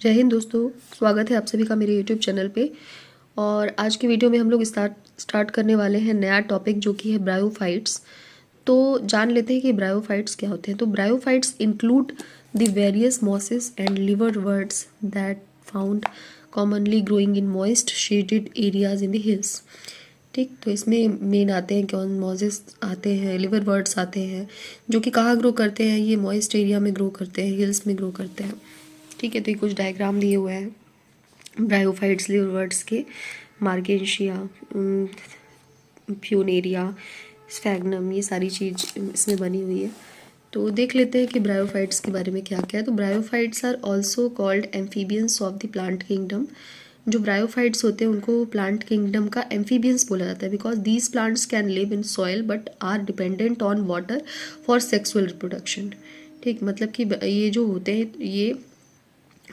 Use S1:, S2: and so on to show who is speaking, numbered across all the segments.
S1: जय हिंद दोस्तों, स्वागत है आप सभी का मेरे यूट्यूब चैनल पे। और आज की वीडियो में हम लोग स्टार्ट करने वाले हैं नया टॉपिक जो कि है ब्रायोफाइट्स। तो जान लेते हैं कि ब्रायोफाइट्स क्या होते हैं। तो bryophytes include the various mosses and liverworts that found commonly growing in moist shaded areas in the hills. ठीक, तो इसमें मेन आते हैं कौन, मॉसेस आते हैं, लिवरवर्ट्स आते हैं, जो कि कहाँ ग्रो करते हैं, ये मॉइस्ट एरिया में ग्रो करते हैं, हिल्स में ग्रो करते हैं। ठीक है, तो ये कुछ डायग्राम दिए हुए हैं ब्रायोफाइट्स लिवरवर्ट्स के। मार्केशिया, फ्यूनेरिया, स्फैग्नम, ये सारी चीज़ इसमें बनी हुई है। तो देख लेते हैं कि ब्रायोफाइट्स के बारे में क्या क्या है। तो bryophytes are also called amphibians of the plant kingdom. जो ब्रायोफाइट्स होते हैं उनको प्लांट किंगडम का एम्फीबियंस बोला जाता है, because these plants can live in soil but are dependent on water for sexual reproduction. ठीक, मतलब कि ये जो होते हैं ये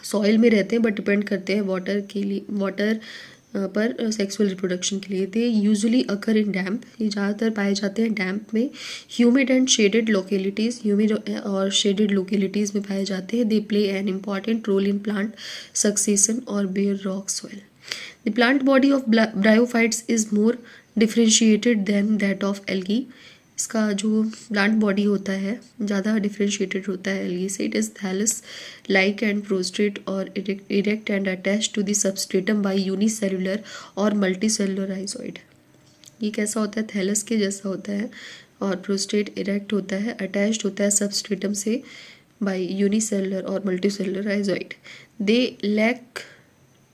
S1: सॉइल में रहते हैं बट डिपेंड करते हैं वाटर के लिए, वाटर पर सेक्सुअल रिप्रोडक्शन के लिए। दे यूजुअली अकर इन डैम्प, ये ज़्यादातर पाए जाते हैं डैम्प में, humid and shaded localities, humid और शेडेड लोकेलिटीज़ में पाए जाते हैं। They play an important role in plant succession और bare rock soil. The plant body of bryophytes is more differentiated than that of algae. इसका जो plant body होता है ज़्यादा डिफ्रेंशिएटेड होता है एल्गी से। It is thallus like and prostrate or erect and attach to the substratum by unicellular और multicellular rhizoid. ये कैसा होता है, थैलस के जैसा होता है, और प्रोस्ट्रेट इरेक्ट होता है, अटैच्ड होता है सबस्ट्रेटम से बाय यूनिसेलुलर और multicellular rhizoid. They lack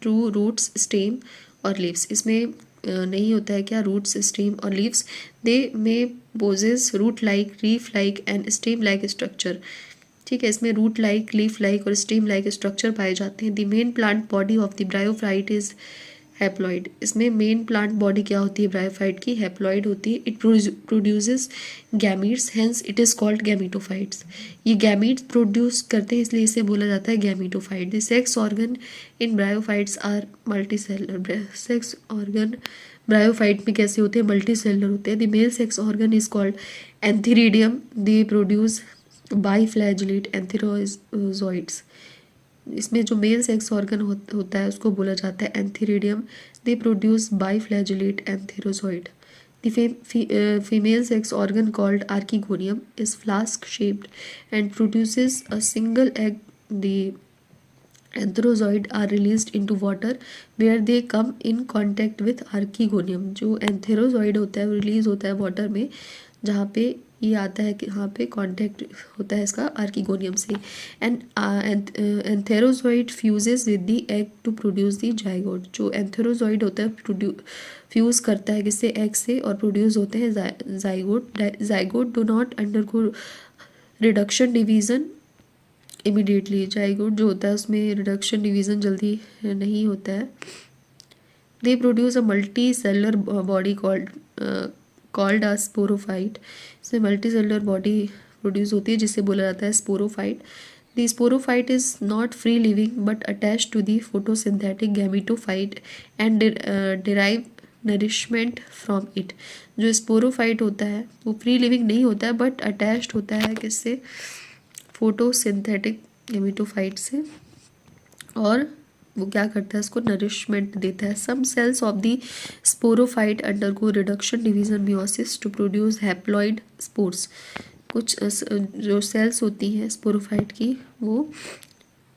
S1: true roots, stem और लीव्स। इसमें नहीं होता है क्या, रूट्स, स्टेम और leaves. They may possess root like, leaf like and stem like structure. ठीक है, इसमें रूट लाइक, लीफ लाइक और स्टेम लाइक स्ट्रक्चर पाए जाते हैं। The main plant body of the bryophyte is haploid. इसमें मेन प्लांट बॉडी क्या होती है ब्रायोफाइट की, हैप्लॉइड होती है। It produces gametes, hence it is called gametophytes. ये गैमीट्स प्रोड्यूस करते हैं इसलिए इसे बोला जाता है gametophyte. The sex organ in bryophytes are multicellular. Sex organ bryophyte में कैसे होते हैं, मल्टी सेलुलर होते हैं। The male sex organ is called antheridium. They produce biflagellate antherozoids. इसमें जो मेल सेक्स ऑर्गन होता है उसको बोला जाता है antheridium. They produce biflagellate antherozoid. The female sex organ called archegonium is flask shaped and produces a single egg. The antherozoid are released into water where they come in contact with archegonium. जो antherozoid होता है वो release होता है water में, जहाँ पे ये आता है कि यहाँ पे कांटेक्ट होता है इसका आर्किगोनियम से। And antherozoid fuses with the egg to produce the zygote. जो एंथेरोजोइड होता है फ्यूज करता है किससे, एग से, और प्रोड्यूस होते हैं zygote. Zygote do not undergo reduction division immediately. Zygote जो होता है उसमें रिडक्शन डिवीज़न जल्दी नहीं होता है। They produce a multi cellular body called a sporophyte. इसमें मल्टी सेलुलर बॉडी प्रोड्यूस होती है जिसे बोला जाता है sporophyte. The sporophyte is not free living but attach to the photosynthetic gametophyte and derive nourishment from it. जो sporophyte होता है वो फ्री लिविंग नहीं होता है बट अटैच्ड होता है किससे, फोटोसिंथेटिक गेमिटोफाइट से, और वो क्या करता है, उसको नरिशमेंट देता है। Some cells of the sporophyte undergo reduction division meiosis to produce haploid spores. कुछ जो सेल्स होती हैं स्पोरोफाइट की वो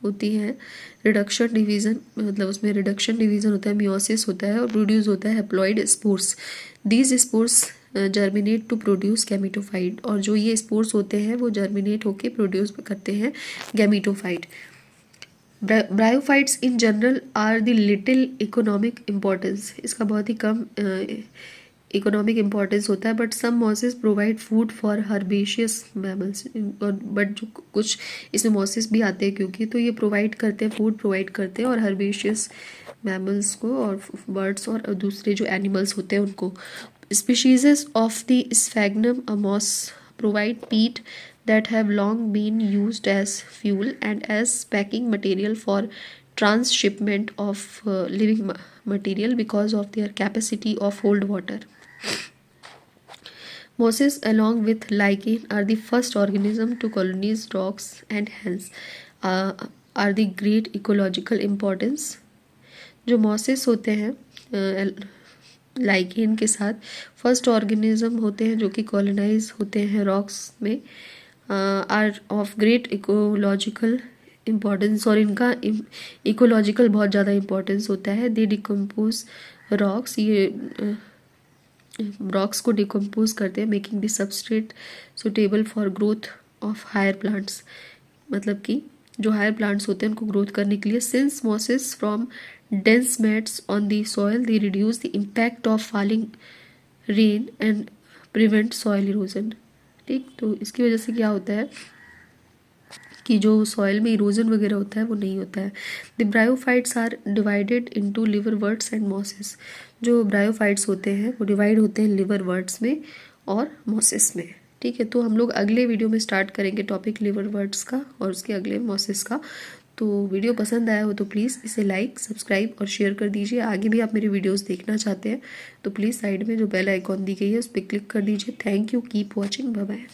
S1: होती हैं रिडक्शन डिवीज़न, मतलब उसमें रिडक्शन डिवीज़न होता है, मियोसिस होता है और प्रोड्यूस होता है haploid spores. These spores germinate to produce gametophyte. और जो ये स्पोर्स होते हैं वो जर्मिनेट होके प्रोड्यूस करते हैं gametophyte. Bryophytes in general are the little economic importance. इसका बहुत ही कम इकोनॉमिक इम्पोर्टेंस होता है, but some mosses provide food for herbaceous mammals. और बट जो कुछ इसमें मॉसेस भी आते हैं क्योंकि, तो ये प्रोवाइड करते हैं, फूड प्रोवाइड करते हैं और हर्बेशियस मैमल्स को और बर्ड्स और दूसरे जो एनिमल्स होते हैं उनको। Specieses of the sphagnum a moss provide peat that have long been used as fuel and as packing material for transshipment of living material because of their capacity of hold water. Mosses along with lichen are the first organism to colonize rocks and hence are the great ecological importance. जो mosses होते हैं lichen के साथ first organism होते हैं जो कि colonise होते हैं रॉक्स में, are of great ecological importance, और इनका इकोलॉजिकल बहुत ज़्यादा इम्पोर्टेंस होता है। दे डिकम्पोज रॉक्स, ये रॉक्स को डिकम्पोज करते हैं, making the substrate suitable for growth of higher plants, मतलब कि जो हायर प्लांट्स होते हैं उनको ग्रोथ करने के लिए। Since mosses from dense mats on the soil, they reduce the impact of falling rain and prevent soil erosion। ठीक, तो इसकी वजह से क्या होता है कि जो सॉइल में इरोजन वगैरह होता है वो नहीं होता है। The bryophytes are divided into liverworts and mosses. जो ब्रायोफाइट्स होते हैं वो डिवाइड होते हैं लिवरवर्ट्स में और मॉसेस में। ठीक है, तो हम लोग अगले वीडियो में स्टार्ट करेंगे टॉपिक लिवरवर्ट्स का और उसके अगले मॉसेस का। तो वीडियो पसंद आया हो तो प्लीज़ इसे लाइक, सब्सक्राइब और शेयर कर दीजिए। आगे भी आप मेरे वीडियोस देखना चाहते हैं तो प्लीज़ साइड में जो बेल आइकॉन दी गई है उस पर क्लिक कर दीजिए। Thank you, keep watching, bye bye.